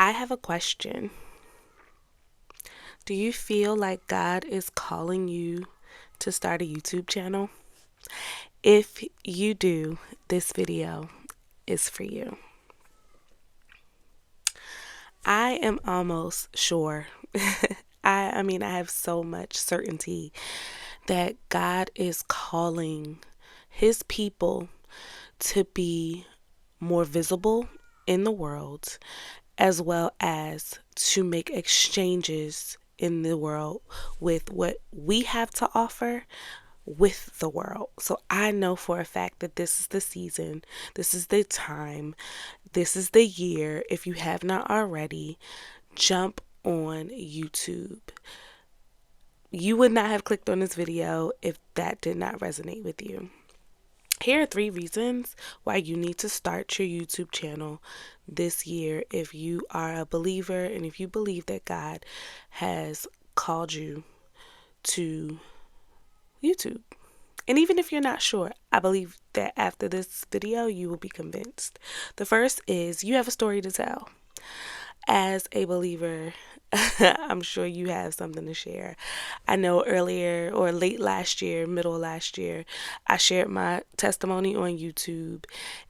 I have a question. Do you feel like God is calling you to start a YouTube channel? If you do, this video is for you. I am almost sure. I have so much certainty that God is calling his people to be more visible in the world, as well as to make exchanges in the world with what we have to offer with the world. So I know for a fact that this is the season, this is the time, this is the year. If you have not already, jump on YouTube. You would not have clicked on this video if that did not resonate with you. Here are 3 reasons why you need to start your YouTube channel this year if you are a believer and if you believe that God has called you to YouTube. And even if you're not sure, I believe that after this video, you will be convinced. The first is you have a story to tell. As a believer, I'm sure you have something to share. I know earlier or late last year, middle of last year, I shared my testimony on YouTube,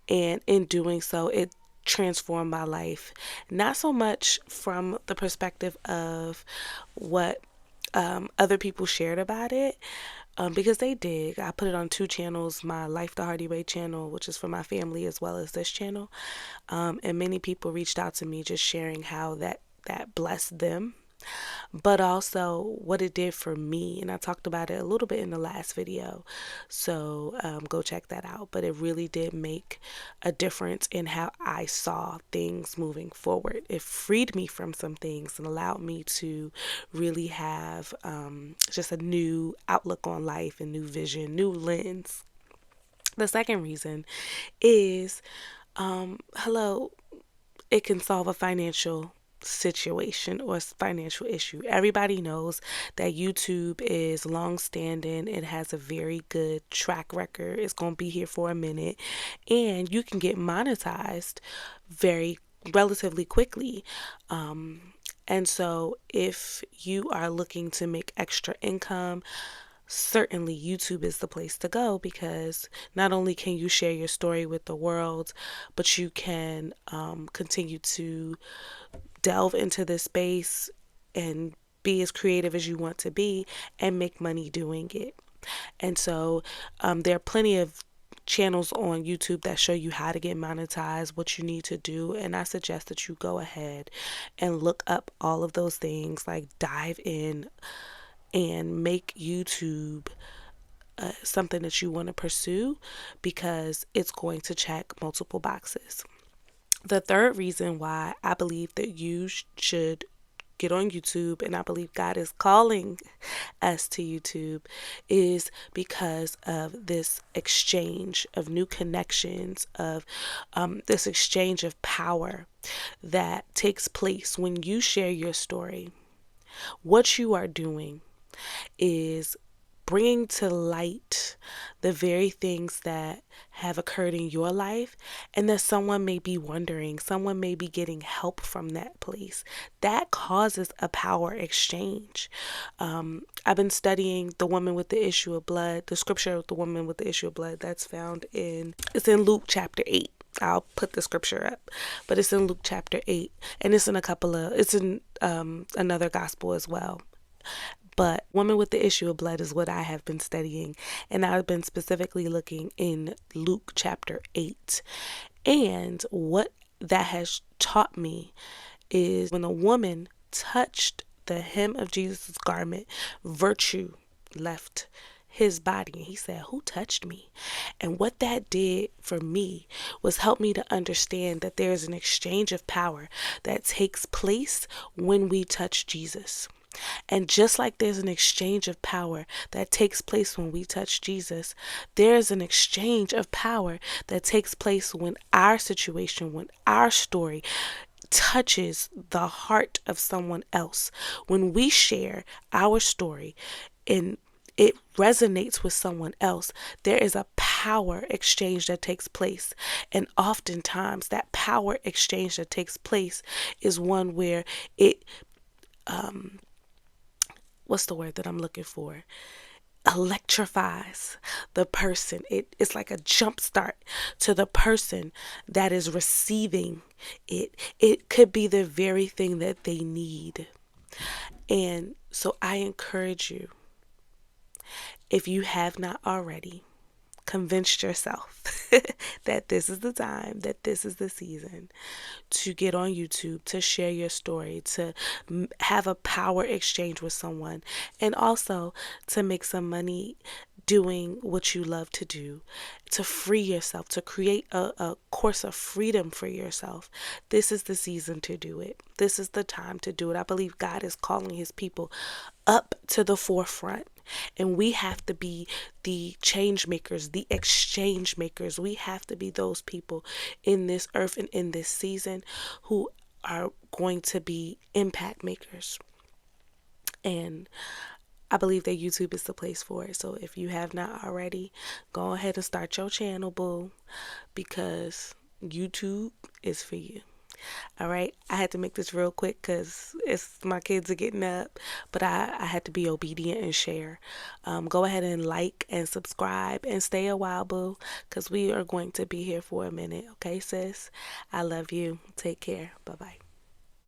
and in doing so, it transformed my life. Not so much from the perspective of what other people shared about it, because they did. I put it on 2 channels, my Life the Hardy Way channel, which is for my family, as well as this channel. And many people reached out to me just sharing how that blessed them, but also what it did for me. And I talked about it a little bit in the last video, so go check that out. But it really did make a difference in how I saw things moving forward. It freed me from some things and allowed me to really have just a new outlook on life, a new vision, new lens. The second reason is, hello, it can solve a financial situation or financial issue. Everybody knows that YouTube is long standing. It has a very good track record. It's going to be here for a minute, and you can get monetized very relatively quickly. And so if you are looking to make extra income, certainly YouTube is the place to go, because not only can you share your story with the world, but you can continue to delve into this space and be as creative as you want to be and make money doing it. And so there are plenty of channels on YouTube that show you how to get monetized, what you need to do, and I suggest that you go ahead and look up all of those things, like dive in and make YouTube something that you want to pursue, because it's going to check multiple boxes. The third reason why I believe that you should get on YouTube, and I believe God is calling us to YouTube, is because of this exchange of new connections, of this exchange of power that takes place when you share your story. What you are doing is bringing to light the very things that have occurred in your life, and that someone may be wondering, someone may be getting help from that place. That causes a power exchange. I've been studying the woman with the issue of blood, the scripture of the woman with the issue of blood. That's found it's in Luke chapter 8. I'll put the scripture up, but it's in Luke chapter 8, and it's in another gospel as well. But woman with the issue of blood is what I have been studying, and I've been specifically looking in Luke chapter 8. And what that has taught me is when a woman touched the hem of Jesus' garment, virtue left his body, and he said, "Who touched me?" And what that did for me was help me to understand that there is an exchange of power that takes place when we touch Jesus. And just like there's an exchange of power that takes place when we touch Jesus, there's an exchange of power that takes place when our situation, when our story touches the heart of someone else. When we share our story and it resonates with someone else, there is a power exchange that takes place. And oftentimes, that power exchange that takes place is one where it, what's the word that I'm looking for? Electrifies the person. It's like a jump start to the person that is receiving it. It could be the very thing that they need. And so I encourage you, if you have not already, convinced yourself that this is the time, that this is the season to get on YouTube, to share your story, to have a power exchange with someone, and also to make some money doing what you love to do, to free yourself, to create a course of freedom for yourself. This is the season to do it. This is the time to do it. I believe God is calling his people up to the forefront. And we have to be the change makers, the exchange makers. We have to be those people in this earth and in this season who are going to be impact makers. And I believe that YouTube is the place for it. So if you have not already, go ahead and start your channel, boo, because YouTube is for you. All right, I had to make this real quick because it's my kids are getting up, but I had to be obedient and share. Go ahead and like and subscribe and stay a while, boo, because we are going to be here for a minute. Okay, sis? I love you. Take care. Bye bye.